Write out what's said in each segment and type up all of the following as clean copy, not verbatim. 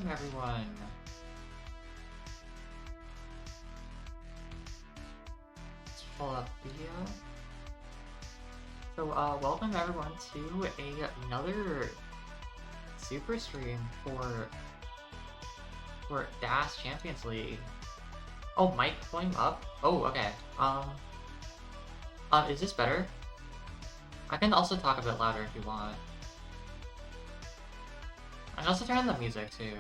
welcome everyone. Let's pull up video. So, welcome everyone to another super stream for DAS Champions League. Oh, mic going up? Oh, okay. Is this better? I can also talk a bit louder if you want. I can also turn on the music too.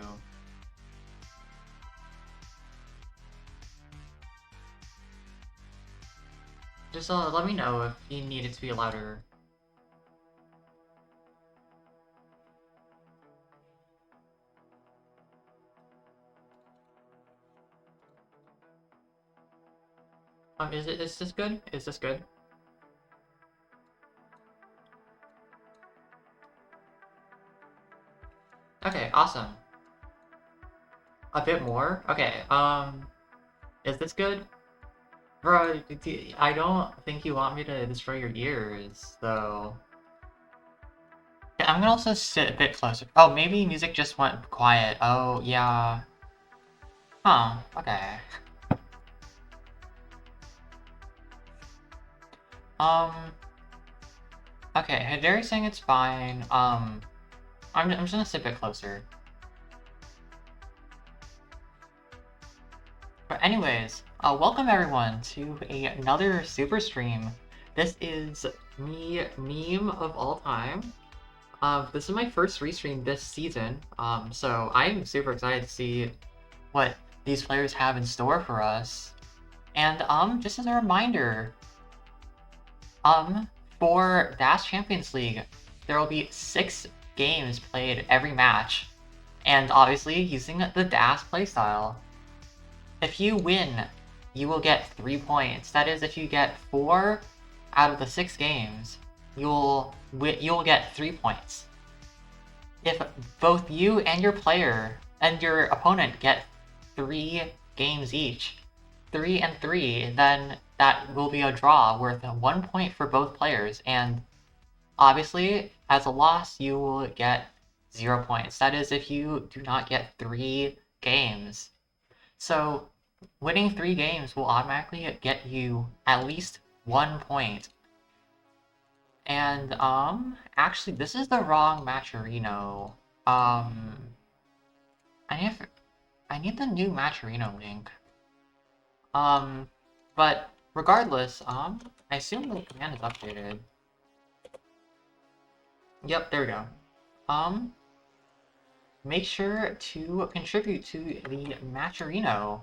Just let me know if you need it to be louder. Is this good? Is this good? Okay, awesome. A bit more? Okay, is this good? Bro, I don't think you want me to destroy your ears, though. Yeah, I'm gonna also sit a bit closer. Oh, maybe music just went quiet. Oh, yeah. Huh, okay. Okay, Hideri's saying it's fine. I'm just gonna sit a bit closer. But anyways, welcome everyone to another super stream. This is me, meme of all time. This is my first restream this season, so I'm super excited to see what these players have in store for us. And just as a reminder, for DAS Champions League, there will be 6 games played every match, and obviously using the DAS playstyle. If you win, you will get 3 points. That is, if you get 4 out of the 6 games, you'll get 3 points. If both you and your player and your opponent get 3 games each, 3 and 3, then that will be a draw worth 1 point for both players, and obviously, as a loss, you will get 0 points. That is if you do not get 3 games. So, winning 3 games will automatically get you at least 1 point. And, actually, this is the wrong Matcherino. I need the new Matcherino link. But regardless, I assume the command is updated. Yep, there we go. Make sure to contribute to the Matcherino.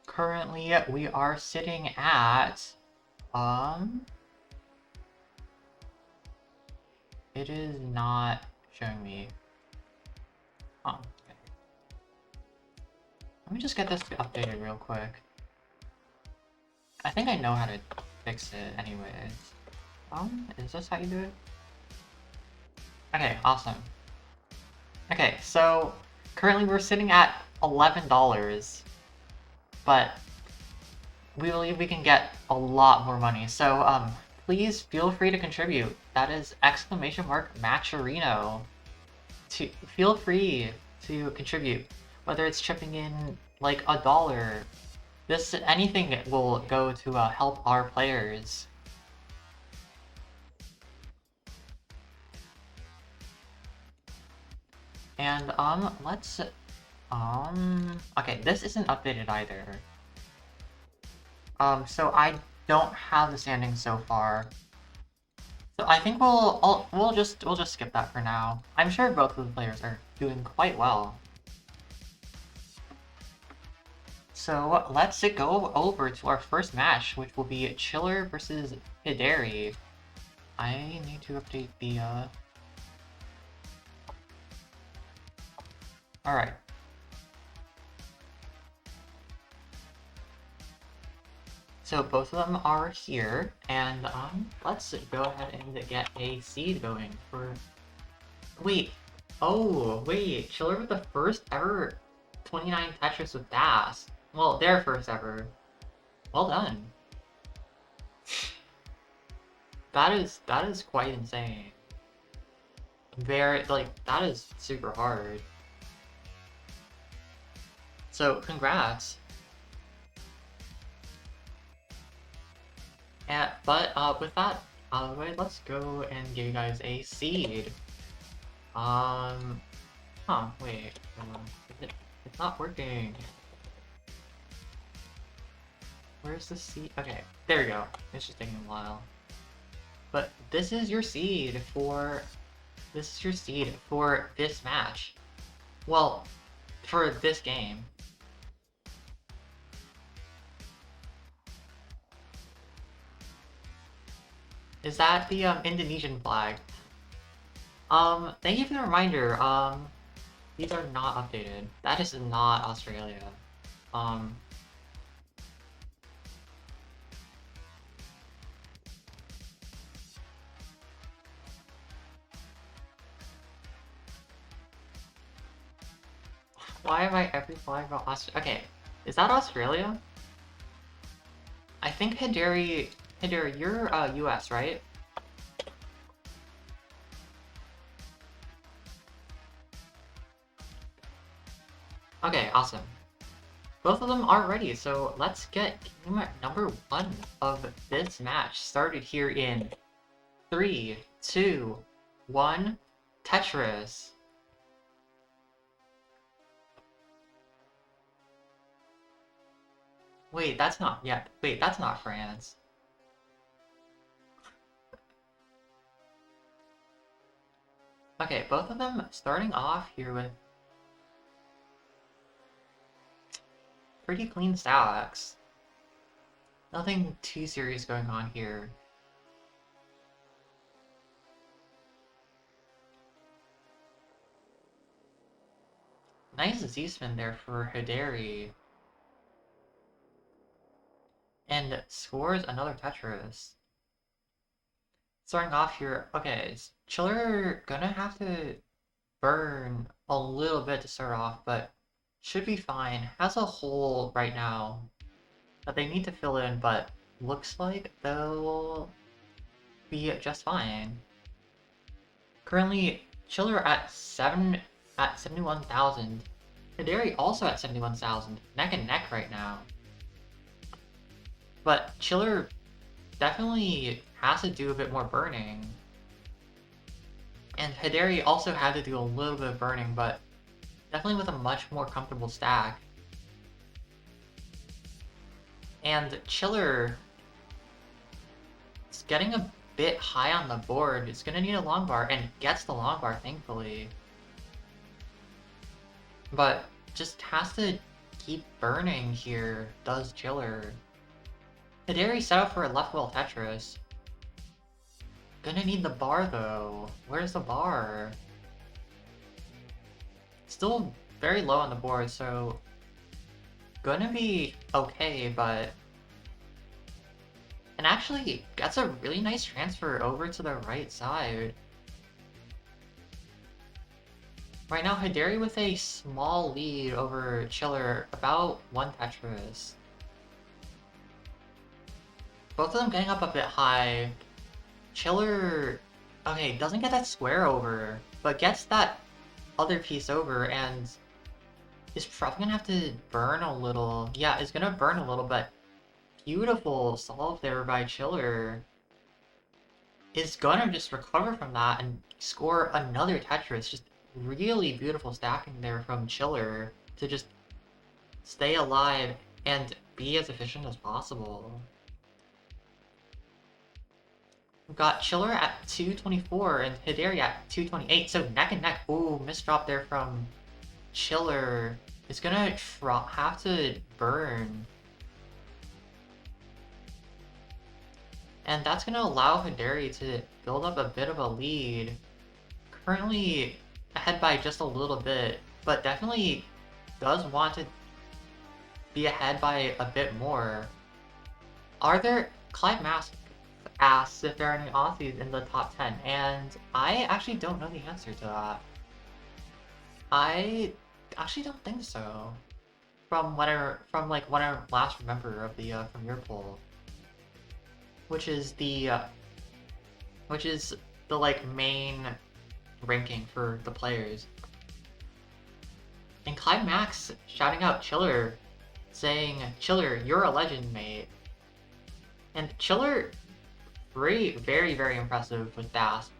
Currently, we are sitting at, it is not showing me. Oh, okay. Let me just get this updated real quick. I think I know how to fix it anyways. Is this how you do it? Okay, awesome. Okay, so currently we're sitting at $11, but we believe we can get a lot more money. So please feel free to contribute. That is !Matcherino. Feel free to contribute, whether it's chipping in like $1. Anything will go to help our players. And let's okay, this isn't updated either. So I don't have the standings so far. So I think we'll just skip that for now. I'm sure both of the players are doing quite well. So let's go over to our first match, which will be Chiller versus Hideri. I need to update the Alright. So both of them are here, and let's go ahead and get a seed going for... Wait, oh, wait, Chiller with the first ever 29 Tetris with DAS. Well, their first ever. Well done. That is quite insane. very, like, that is super hard. So, congrats. But with that out of the way, let's go and give you guys a seed. Wait, it's not working. Where's the seed? Okay, there we go. It's just taking a while. But this is your seed for this match. Well, for this game. Is that the Indonesian flag? Thank you for the reminder. These are not updated. That is not Australia. Why am I every flag about Australia? Okay, is that Australia? I think Hideri, you're US, right? Okay, awesome. Both of them are ready, so let's get game number 1 of this match started here in 3, 2, 1, Tetris. Wait, that's not, yeah, wait, that's not France. Okay, both of them starting off here with pretty clean stacks. Nothing too serious going on here. Nice Z-spin there for Hideri. And scores another Tetris. Starting off here, okay, is Chiller gonna have to burn a little bit to start off, but should be fine. Has a hole right now that they need to fill in, but looks like they'll be just fine. Currently, Chiller at 71,000. Hideri also at 71,000. Neck and neck right now. But Chiller definitely has to do a bit more burning. And Hideri also had to do a little bit of burning, but definitely with a much more comfortable stack. And Chiller is getting a bit high on the board. It's gonna need a long bar, and gets the long bar, thankfully. But just has to keep burning here, does Chiller. Hideri set up for a left wheel Tetris. Gonna need the bar though. Where's the bar? Still very low on the board, so gonna be okay, but... And actually gets a really nice transfer over to the right side. Right now, Hideri with a small lead over Chiller, about 1 Tetris. Both of them getting up a bit high. Chiller, okay, doesn't get that square over, but gets that other piece over and is probably gonna have to burn a little. Yeah, it's gonna burn a little, but beautiful solve there by Chiller. Is gonna just recover from that and score another Tetris. Just really beautiful stacking there from Chiller to just stay alive and be as efficient as possible. We've got Chiller at 224 and Hideri at 228, so neck and neck. Ooh, misdrop there from Chiller. Is gonna have to burn. And that's gonna allow Hideri to build up a bit of a lead. Currently ahead by just a little bit, but definitely does want to be ahead by a bit more. Are there... Clyde Mask asks if there are any Aussies in the top 10, and I actually don't know the answer to that. I actually don't think so. From what I last remember of the from your poll, which is the like main ranking for the players. And Clyde Max shouting out Chiller, saying, "Chiller, you're a legend, mate." And Chiller, very, very impressive with DAS.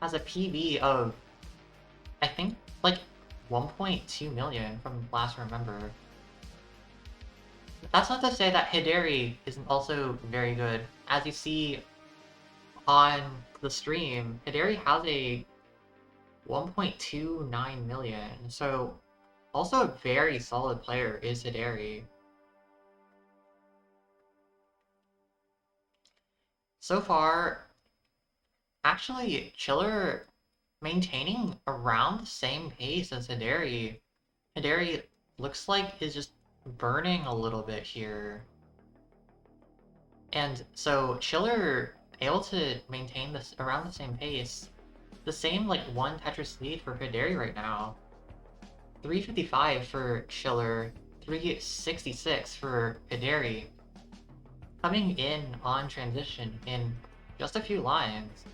Has a PB of, I think, like 1.2 million from last remember. That's not to say that Hideri isn't also very good. As you see on the stream, Hideri has a 1.29 million, so also a very solid player is Hideri. So far, actually, Chiller maintaining around the same pace as Hideri. Hideri looks like is just burning a little bit here. And so Chiller able to maintain this around the same pace. The same like one Tetris lead for Hideri right now. 355 for Chiller, 366 for Hideri. Coming in on transition in just a few lines.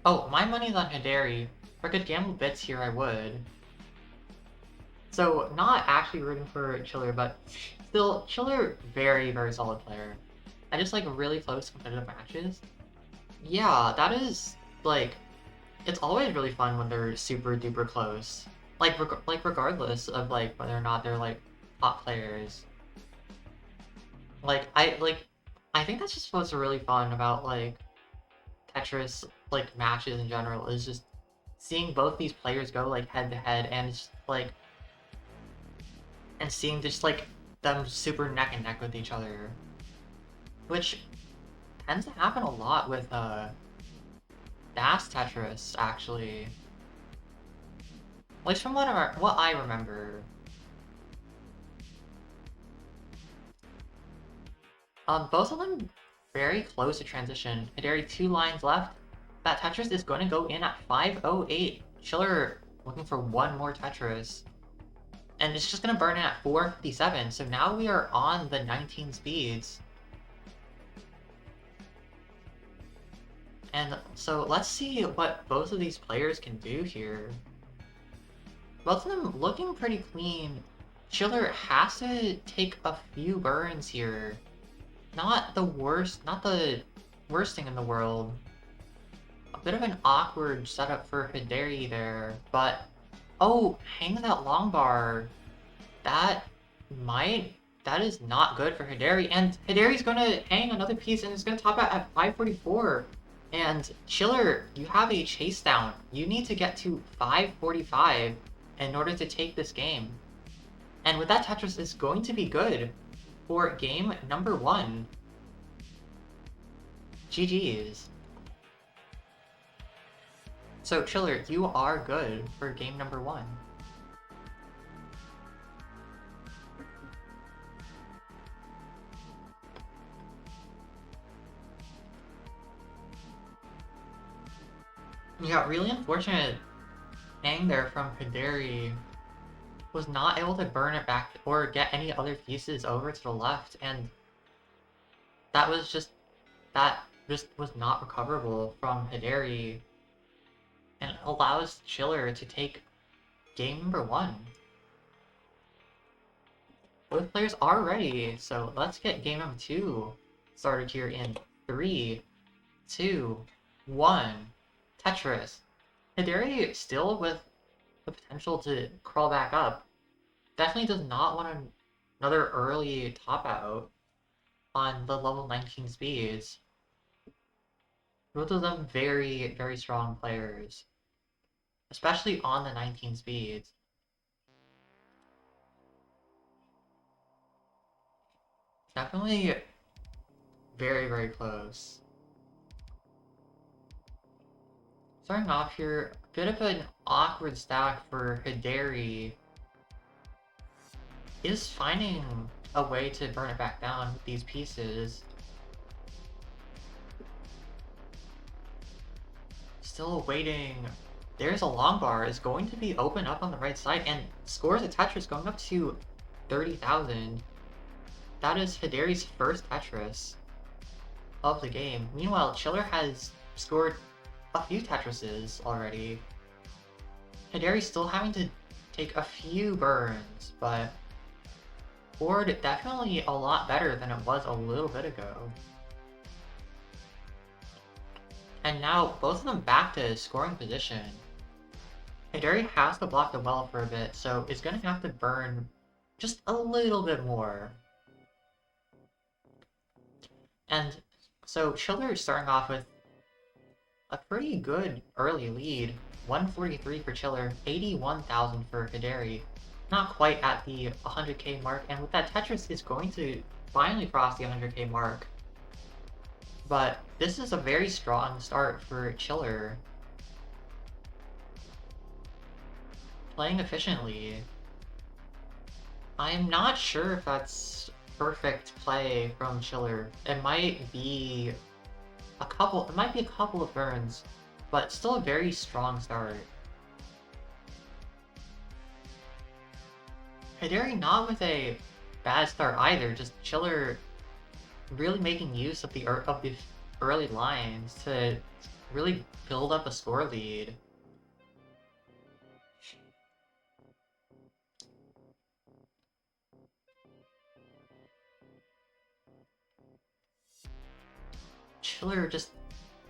Oh, my money's on Hideri. If I could gamble bits here, I would. So, not actually rooting for Chiller, but still, Chiller, very, very solid player. I just like really close competitive matches. Yeah, that is, like, it's always really fun when they're super duper close. Like, regardless of, like, whether or not they're, like, top players. I think that's just what's really fun about, like, Tetris, like, matches in general, is just seeing both these players go, like, head to head, and just, like, and seeing just, like, them super neck and neck with each other. Which tends to happen a lot with, DAS Tetris, actually. At least from what I remember. Both of them very close to transition. Hideri 2 lines left. That Tetris is going to go in at 508. Chiller looking for one more Tetris. And it's just going to burn in at 457. So now we are on the 19 speeds. And so let's see what both of these players can do here. Both of them looking pretty clean. Chiller has to take a few burns here. Not the worst thing in the world. A bit of an awkward setup for Hideri there, but oh, hang that long bar. That is not good for Hideri, and Hideri's gonna hang another piece and it's gonna top out at 544. And Chiller, you have a chase down. You need to get to 545 in order to take this game. And with that, Tetris is going to be good for game number 1. GG's. So Chiller, you are good for game number 1. You got really unfortunate hang there from Hideri. Was not able to burn it back or get any other pieces over to the left, and that just was not recoverable from Hideri, and allows Chiller to take game number 1. Both players are ready, so let's get game number 2 started here in 3, 2, 1. Tetris. Hideri still with the potential to crawl back up. Definitely does not want another early top out on the level 19 speeds. Both of them very, very strong players. Especially on the 19 speeds. Definitely very, very close. Starting off here, a bit of an awkward stack for Hideri. Is finding a way to burn it back down with these pieces. Still waiting. There's a long bar. Is going to be open up on the right side and scores a Tetris going up to 30,000. That is Hideri's first Tetris of the game. Meanwhile, Chiller has scored a few Tetrises already. Hideri's still having to take a few burns, but board definitely a lot better than it was a little bit ago. And now both of them back to scoring position. Hideri has to block the well for a bit, so it's going to have to burn just a little bit more. And so Chiller is starting off with a pretty good early lead. 143 for Chiller, 81,000 for Hideri. Not quite at the 100k mark, and with that Tetris is going to finally cross the 100k mark. But this is a very strong start for Chiller. Playing efficiently. I'm not sure if that's perfect play from Chiller. It might be a couple of burns, but still a very strong start. Hideri not with a bad start either, just Chiller really making use of the early lines to really build up a score lead. Chiller just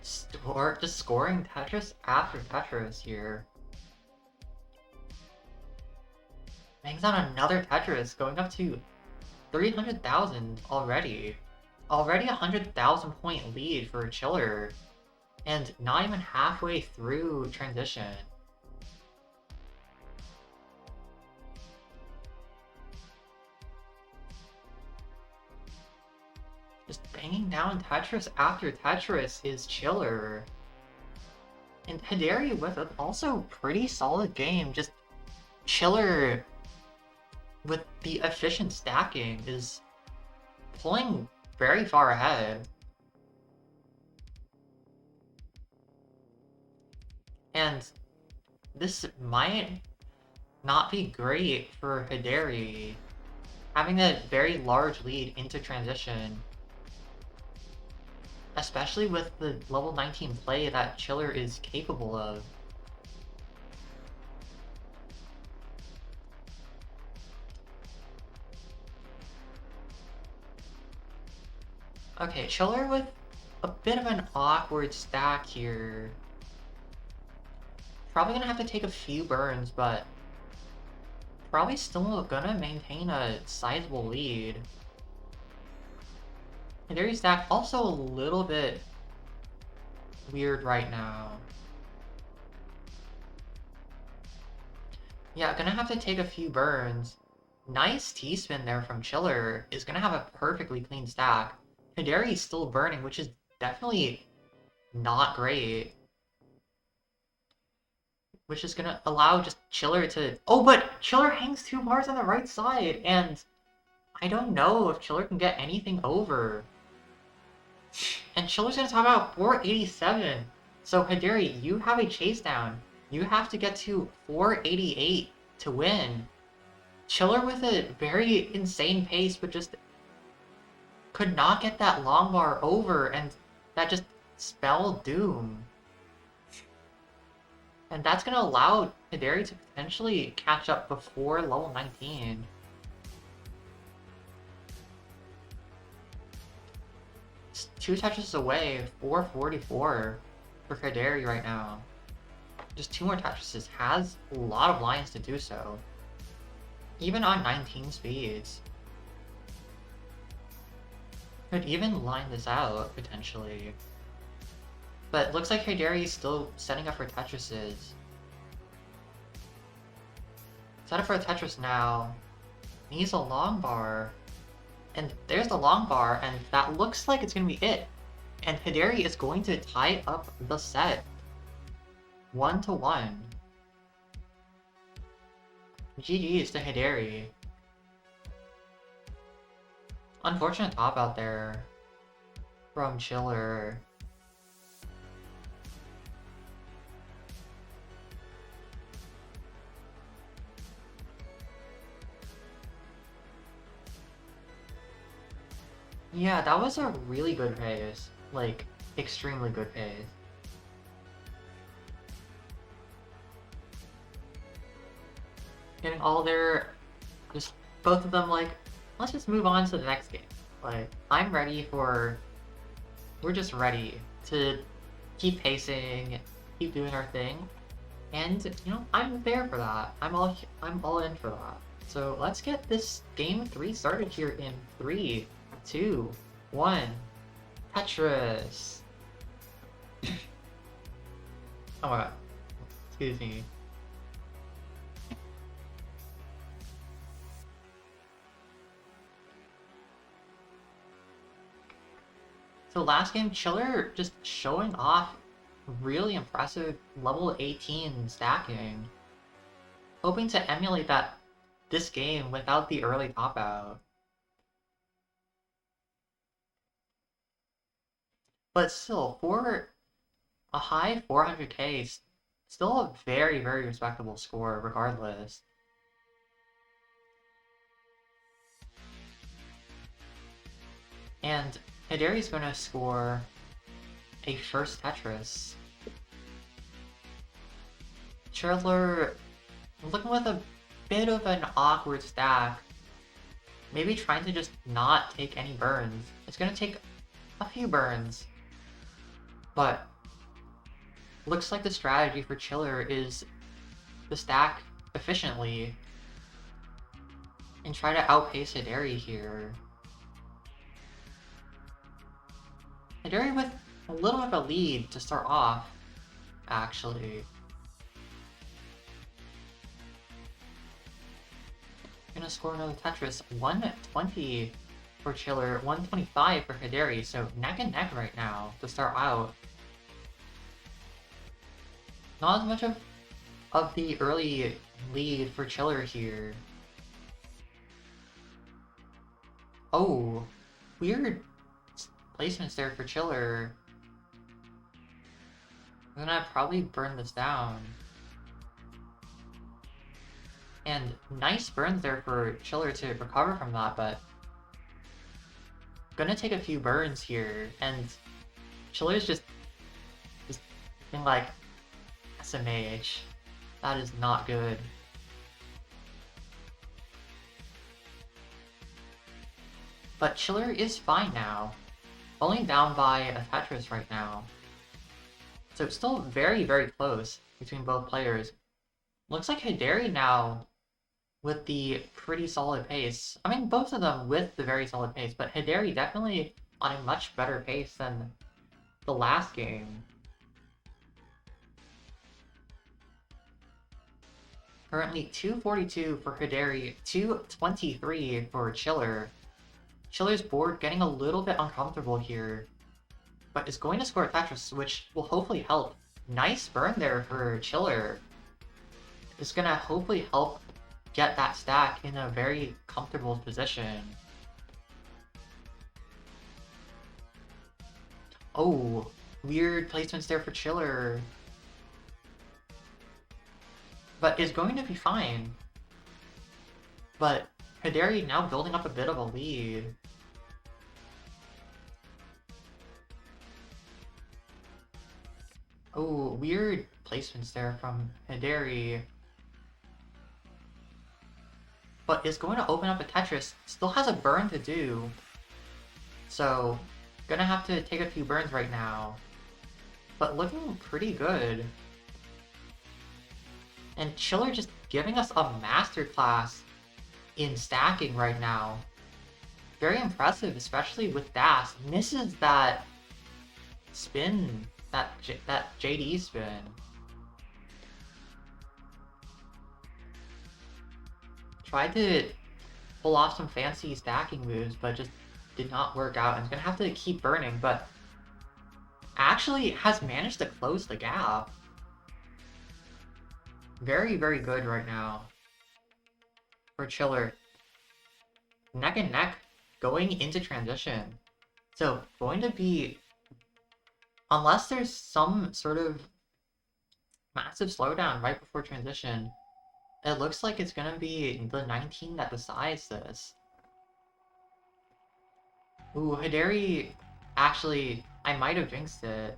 scoring Tetris after Tetris here. Bangs on another Tetris, going up to 300,000 already. Already 100,000 point lead for Chiller, and not even halfway through transition. Just banging down Tetris after Tetris is Chiller. And Hideri with an also pretty solid game, just Chiller with the efficient stacking is pulling very far ahead. And this might not be great for Hideri, having a very large lead into transition. Especially with the level 19 play that Chiller is capable of. Okay, Chiller with a bit of an awkward stack here. Probably gonna have to take a few burns, but probably still gonna maintain a sizable lead. Hideri's stack also a little bit weird right now. Yeah, gonna have to take a few burns. Nice T-spin there from Chiller is gonna have a perfectly clean stack. Hideri's still burning, which is definitely not great. Which is gonna allow just Chiller to... Oh, but Chiller hangs 2 bars on the right side, and I don't know if Chiller can get anything over. And Chiller's gonna talk about 487. So Hideri, you have a chase down. You have to get to 488 to win. Chiller with a very insane pace, but just could not get that long bar over, and that just spelled doom. And that's gonna allow Hideri to potentially catch up before level 19. It's 2 touches away, 444 for Hideri right now. Just 2 more touches has a lot of lines to do so. Even on 19 speeds. Could even line this out, potentially. But it looks like Hideri is still setting up for Tetrises. Set up for a Tetris now. Needs a long bar. And there's the long bar, and that looks like it's gonna be it. And Hideri is going to tie up the set. 1-1. GG's to Hideri. Unfortunate top out there from Chiller. Yeah, that was a really good pace. Like, extremely good pace. getting all their, just both of them like, let's just move on to the next game. Like, I'm ready for, we're just ready to keep pacing, keep doing our thing, and you know, I'm there for that. I'm all in for that. So let's get this game 3 started here in 3, 2, 1. Tetris. Oh my god. Excuse me. So last game, Chiller just showing off really impressive level 18 stacking. Hoping to emulate that this game without the early top out. But still, for a high 400k, still a very, very respectable score regardless. And Hideri's going to score a first Tetris. Chiller looking with a bit of an awkward stack. Maybe trying to just not take any burns. It's going to take a few burns. But looks like the strategy for Chiller is to stack efficiently and try to outpace Hideri here. Hideri with a little bit of a lead to start off, actually. Gonna score another Tetris. 120 for Chiller, 125 for Hideri, so neck and neck right now to start out. Not as much of the early lead for Chiller here. Oh, weird placements there for Chiller. I'm gonna probably burn this down. And nice burns there for Chiller to recover from that, but gonna take a few burns here, and Chiller's just being like, SMH. That is not good. But Chiller is fine now. Only down by a Tetris right now. So it's still very, very close between both players. Looks like Hideri now with the pretty solid pace. I mean, both of them with the very solid pace, but Hideri definitely on a much better pace than the last game. Currently 242 for Hideri, 223 for Chiller. Chiller's board getting a little bit uncomfortable here, but is going to score a Tetris, which will hopefully help. Nice burn there for Chiller. It's gonna hopefully help get that stack in a very comfortable position. Oh, weird placements there for Chiller. But is going to be fine. But Hideri now building up a bit of a lead. Oh, weird placements there from Hideri. But is going to open up a Tetris. Still has a burn to do. So, gonna have to take a few burns right now. But looking pretty good. And Chiller just giving us a masterclass in stacking right now. Very impressive, especially with Das. Misses that spin, that JD spin. Tried to pull off some fancy stacking moves, but just did not work out. And is gonna have to keep burning, but actually has managed to close the gap. Very, very good right now for Chiller. Neck and neck going into transition. So going to be, unless there's some sort of massive slowdown right before transition, it looks like it's gonna be the 19 that decides this. Ooh, Hideri, actually, I might have jinxed it.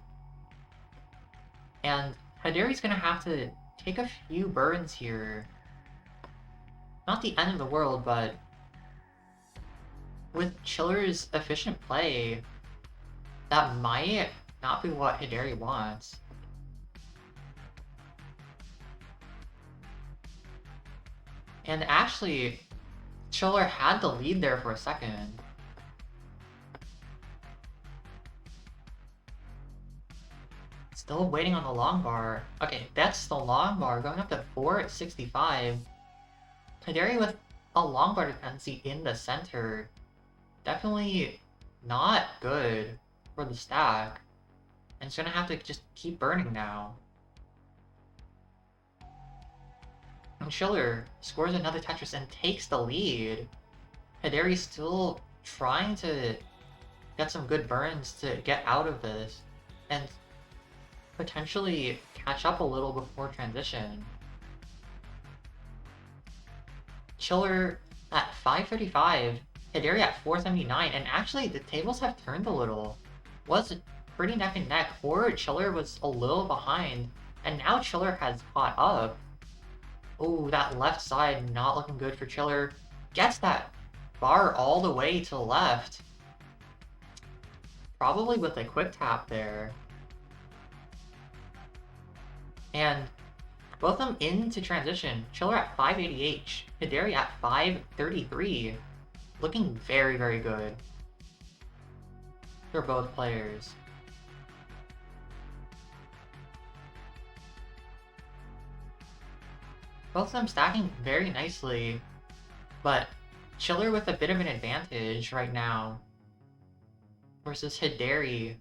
And Hideri's gonna have to take a few burns here. not the end of the world, but with Chiller's efficient play, that might not be what Hideri wants. And actually, Chiller had the lead there for a second. Still waiting on the long bar. Okay, that's the long bar going up to 465. Hideri with a long bar dependency in the center. Definitely not good for the stack. And it's gonna have to just keep burning now. And Schiller scores another Tetris and takes the lead. Hideri's still trying to get some good burns to get out of this and potentially catch up a little before transition. Chiller at 535, Hideri at 479, and actually the tables have turned a little. Was pretty neck and neck, or Chiller was a little behind, and now Chiller has caught up. Oh, that left side not looking good for Chiller. Gets that bar all the way to the left. Probably with a quick tap there. And both of them into transition. Chiller at 588, Hideri at 533. Looking very, very good for both players. Both of them stacking very nicely, but Chiller with a bit of an advantage right now versus Hideri.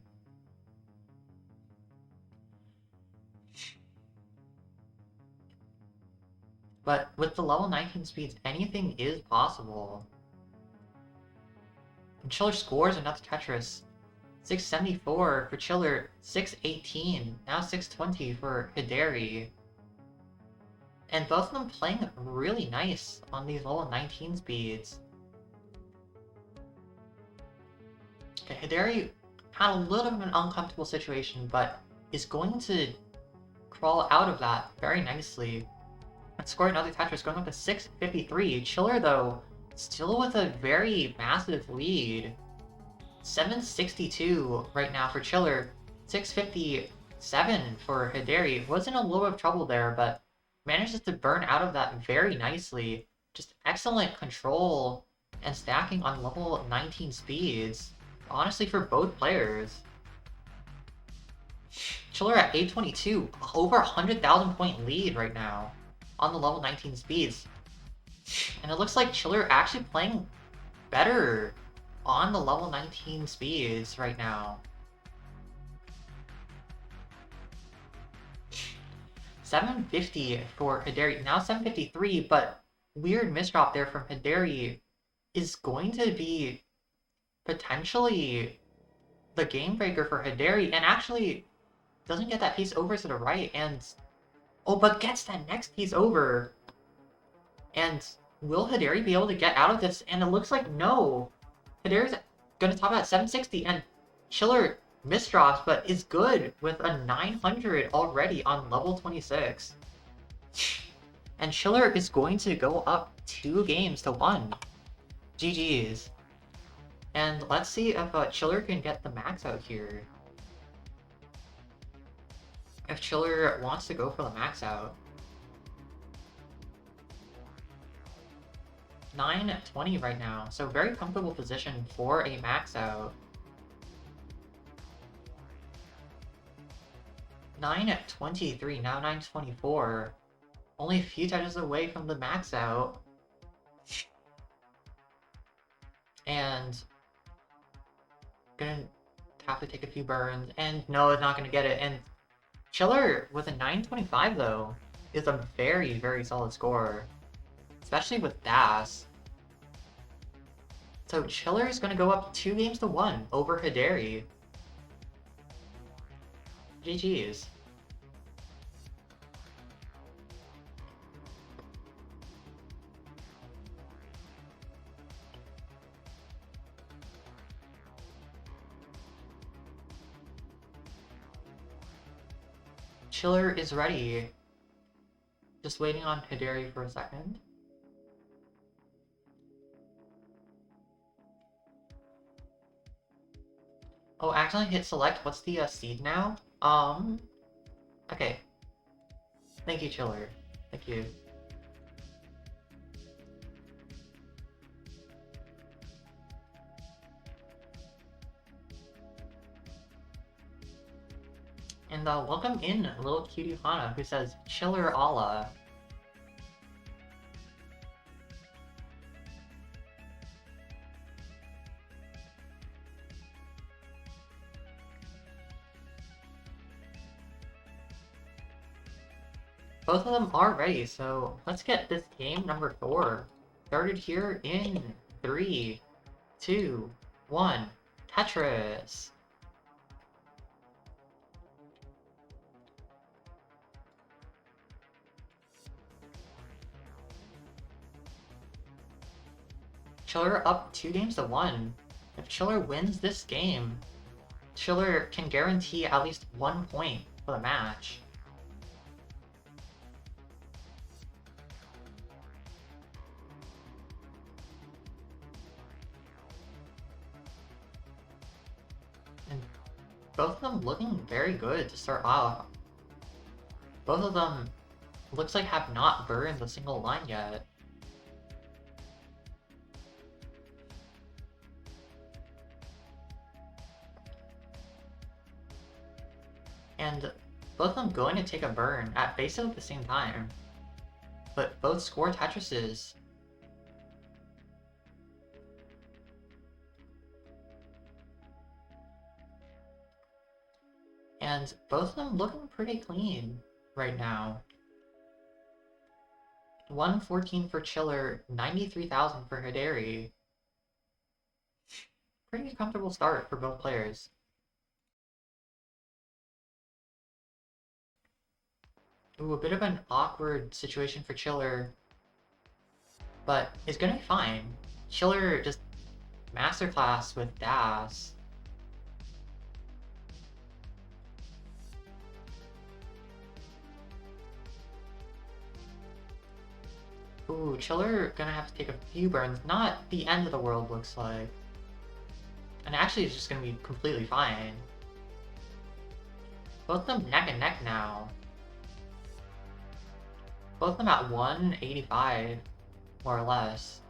But with the level 19 speeds, anything is possible. And Chiller scores another Tetris. 674 for Chiller, 618, now 620 for Hideri. And both of them playing really nice on these level 19 speeds. Okay, Hideri had a little bit of an uncomfortable situation, but is going to crawl out of that very nicely. And score another Tetris, going up to 653. Chiller, though, still with a very massive lead. 762 right now for Chiller. 657 for Hideri. Was in a little bit of trouble there, but manages to burn out of that very nicely. Just excellent control and stacking on level 19 speeds. Honestly, for both players. Chiller at 822. Over 100,000 point lead right now on the level 19 speeds. And it looks like Chiller actually playing better on the level 19 speeds right now. 750 for Hideri, now 753, but weird misdrop there from Hideri is going to be potentially the game breaker for Hideri, and actually doesn't get that piece over to the right, and oh, but gets that next piece over. And will Hideri be able to get out of this? And it looks like no. Hideri's gonna top at 760, and Chiller misdrops, but is good with a 900 already on level 26. And Chiller is going to go up 2 games to 1. GG's. And let's see if Chiller can get the max out here. If Chiller wants to go for the max out. 920 right now, so very comfortable position for a max out. 923, now 924. Only a few touches away from the max out. And gonna have to take a few burns, and no, it's not gonna get it. And Chiller with a 925 though is a very, very solid score, especially with DAS. So Chiller is gonna go up 2 games to 1 over Hideri. GG's. Chiller is ready. Just waiting on Hideri for a second. Oh, accidentally hit select. What's the seed now? Okay. Thank you, Chiller. Thank you. And welcome in little cutie Hana, who says Chiller Allah. Both of them are ready, so let's get this game number 4 started here in 3, 2, 1. Tetris! Chiller up 2-1. If Chiller wins this game, Chiller can guarantee at least 1 point for the match. And both of them looking very good to start off. Both of them looks like have not burned a single line yet. And both of them going to take a burn at basically the same time. But both score Tetrises. And both of them looking pretty clean right now. 114 for Chiller, 93,000 for Hideri. Pretty comfortable start for both players. Ooh, a bit of an awkward situation for Chiller, but it's gonna be fine. Chiller just masterclass with Das. Ooh, Chiller gonna have to take a few burns. Not the end of the world, looks like. And actually, it's just gonna be completely fine. Both of them neck and neck now. Both of them at 185, more or less.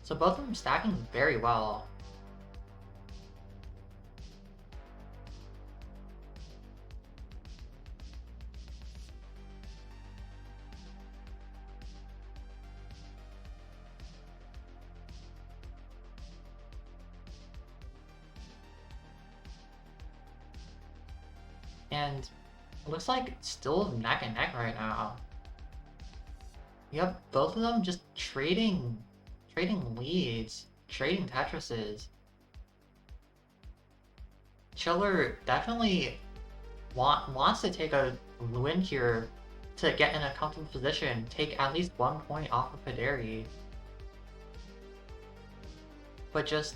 So both of them stacking very well. And it looks like it's still neck and neck right now. Yep, both of them just trading leads, trading Tetrises. Chiller definitely wants to take a win here to get in a comfortable position, take at least 1 point off of Hideri. But just...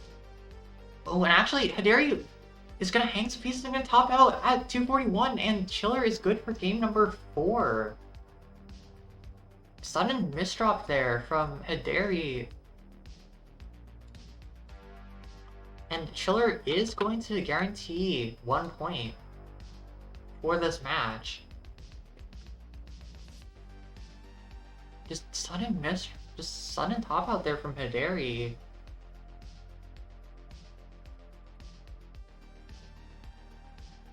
Oh, and actually, Hideri is gonna hang some pieces and gonna top out at 241, and Chiller is good for game number 4. Sudden misdrop there from Hideri. And Chiller is going to guarantee 1 point for this match. Just sudden top out there from Hideri.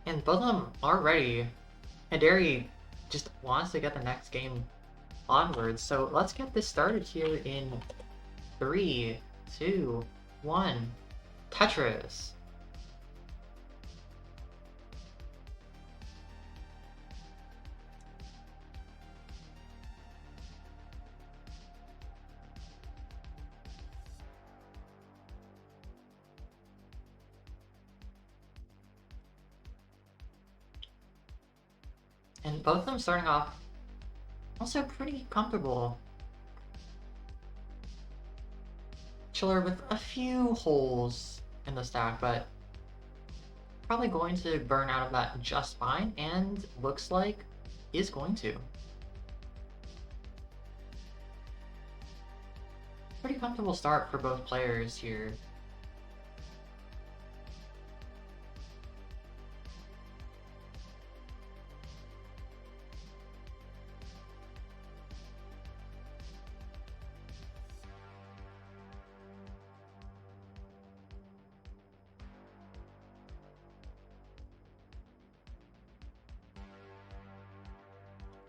And both of them are ready. Hideri just wants to get the next game onwards. So let's get this started here in 3, 2, 1. Tetris. And both of them starting off also pretty comfortable. Chiller with a few holes in the stack, but probably going to burn out of that just fine, and looks like is going to. Pretty comfortable start for both players here.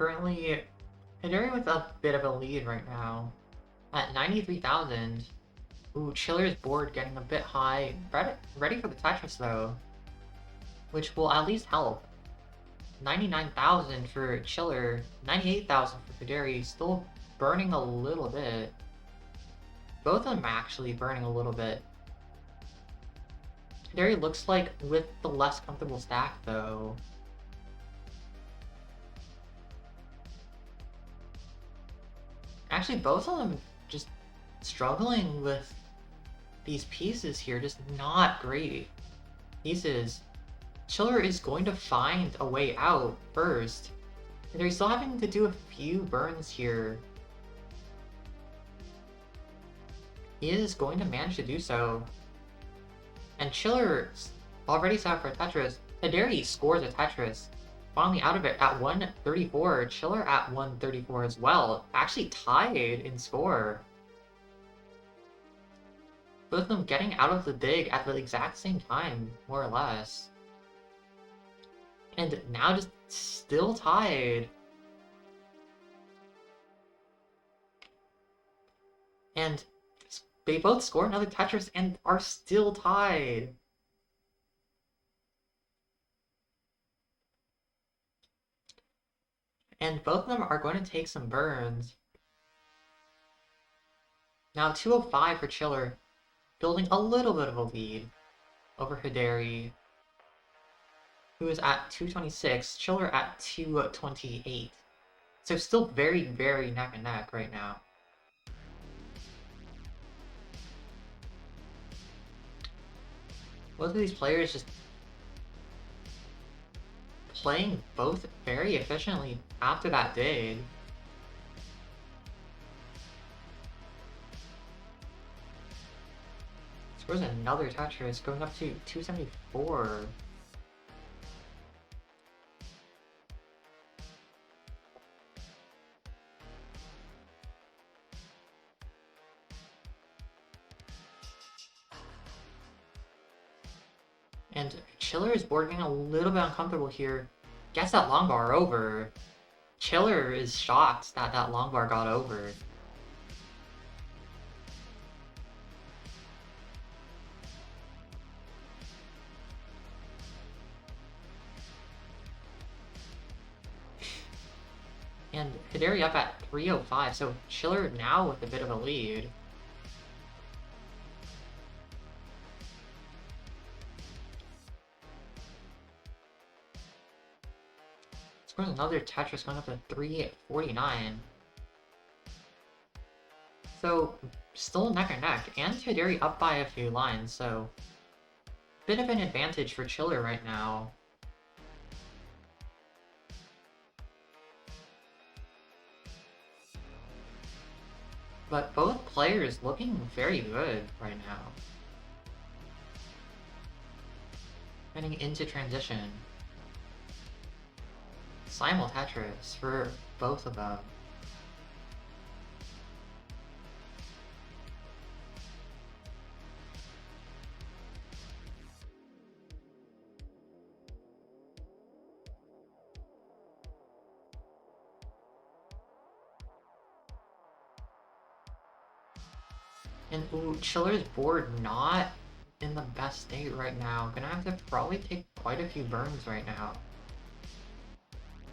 currently Hideri with a bit of a lead right now at 93,000. Ooh, Chiller's board getting a bit high. Ready for the Tetris though, which will at least help. 99,000 for Chiller, 98,000 for Hideri, still burning a little bit. Both of them actually burning a little bit. Hideri looks like with the less comfortable stack though. Actually, both of them just struggling with these pieces here, just not great pieces. Chiller is going to find a way out first. And they're still having to do a few burns here. He is going to manage to do so. And Chiller's already set up for a Tetris. Hideri scores a Tetris. Finally out of it at 134. Chiller at 134 as well. Actually tied in score. Both of them getting out of the dig at the exact same time, more or less. And now just still tied. And they both score another Tetris and are still tied. And both of them are going to take some burns. Now 205 for Chiller, building a little bit of a lead over Hideri, who is at 226, Chiller at 228. So still very, very neck and neck right now. Both of these players just playing both very efficiently after that dig. Scores another Tetris, going up to 274. And Chiller is board getting a little bit uncomfortable here. Gets that long bar over. Chiller is shocked that that long bar got over. And Hideri up at 305, so Chiller now with a bit of a lead. Scores another Tetris going up to 349. So still neck and neck, and Hideri up by a few lines, so bit of an advantage for Chiller right now. But both players looking very good right now. Heading into transition. Simul Tetris for both of them. And ooh, Chiller's board not in the best state right now. Gonna have to probably take quite a few burns right now.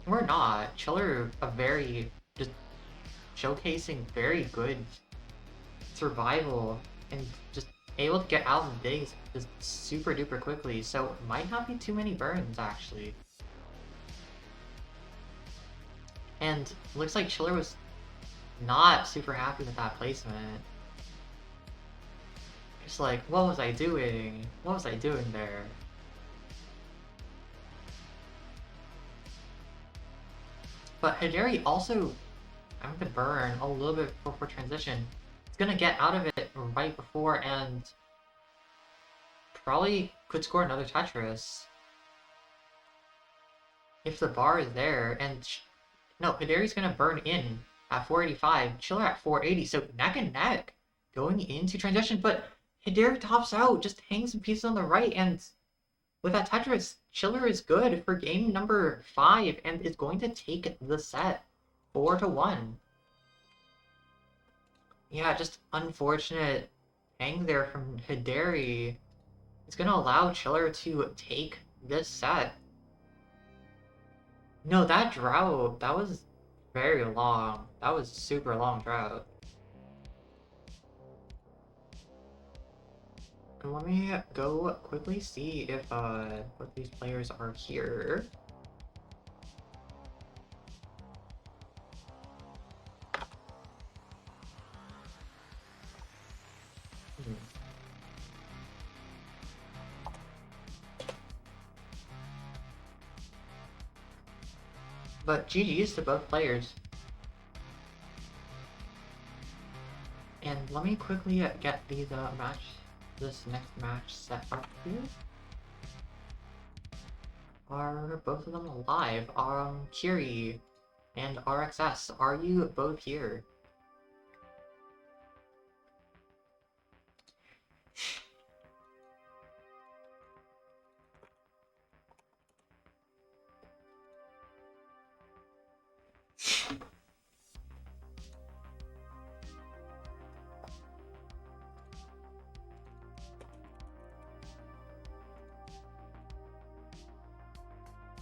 We're not. Chiller a very just showcasing very good survival and just able to get out of the digs just super duper quickly. So might not be too many burns actually. And looks like Chiller was not super happy with that placement. Just like, what was I doing? What was I doing there? But Hideri also having to burn a little bit before transition. He's gonna get out of it right before and probably could score another Tetris. If the bar is there, and no, Hideri's gonna burn in at 485, Chiller at 480, so neck and neck going into transition, but Hideri tops out, just hangs some pieces on the right, and with that Tetris, Chiller is good for game number 5 and is going to take the set 4-1. Yeah, just unfortunate hang there from Hideri. It's gonna allow Chiller to take this set. No, that drought, that was very long. That was super long drought. And let me go quickly see if what these players are here. But GG's to both players. And let me quickly get these this next match set up here. Are both of them alive? Kiri and RXS, are you both here?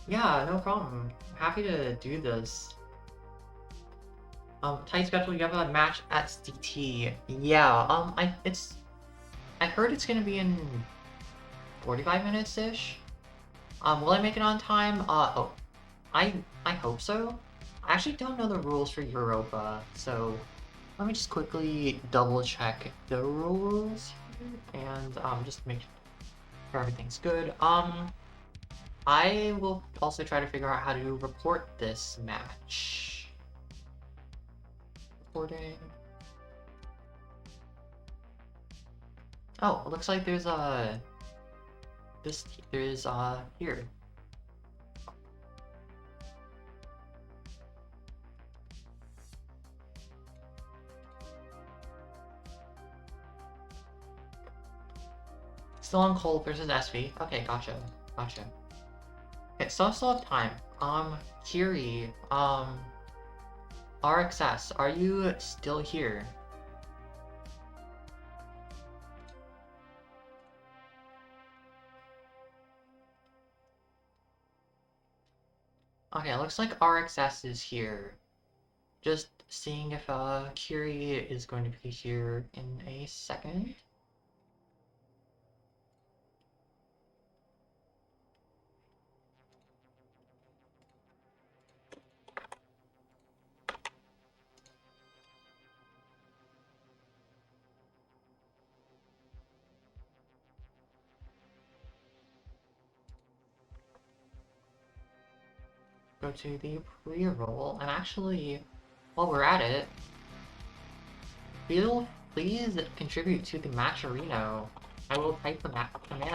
Yeah, no problem. Happy to do this. Tight schedule, you have a match at SDT. Yeah, I heard it's gonna be in 45 minutes-ish. Will I make it on time? Oh, I hope so. I actually don't know the rules for Europa, so let me just quickly double check the rules here and just make sure everything's good. I will also try to figure out how to report this match. Reporting. Oh, it looks like there's here. Still on Cold versus SV. Okay, gotcha. Okay, so I still have time. Kiri, RXS, are you still here? Okay, it looks like RXS is here. Just seeing if Kiri is going to be here in a second. Go to the pre-roll, and actually, while we're at it, please contribute to the match arena. I will type the command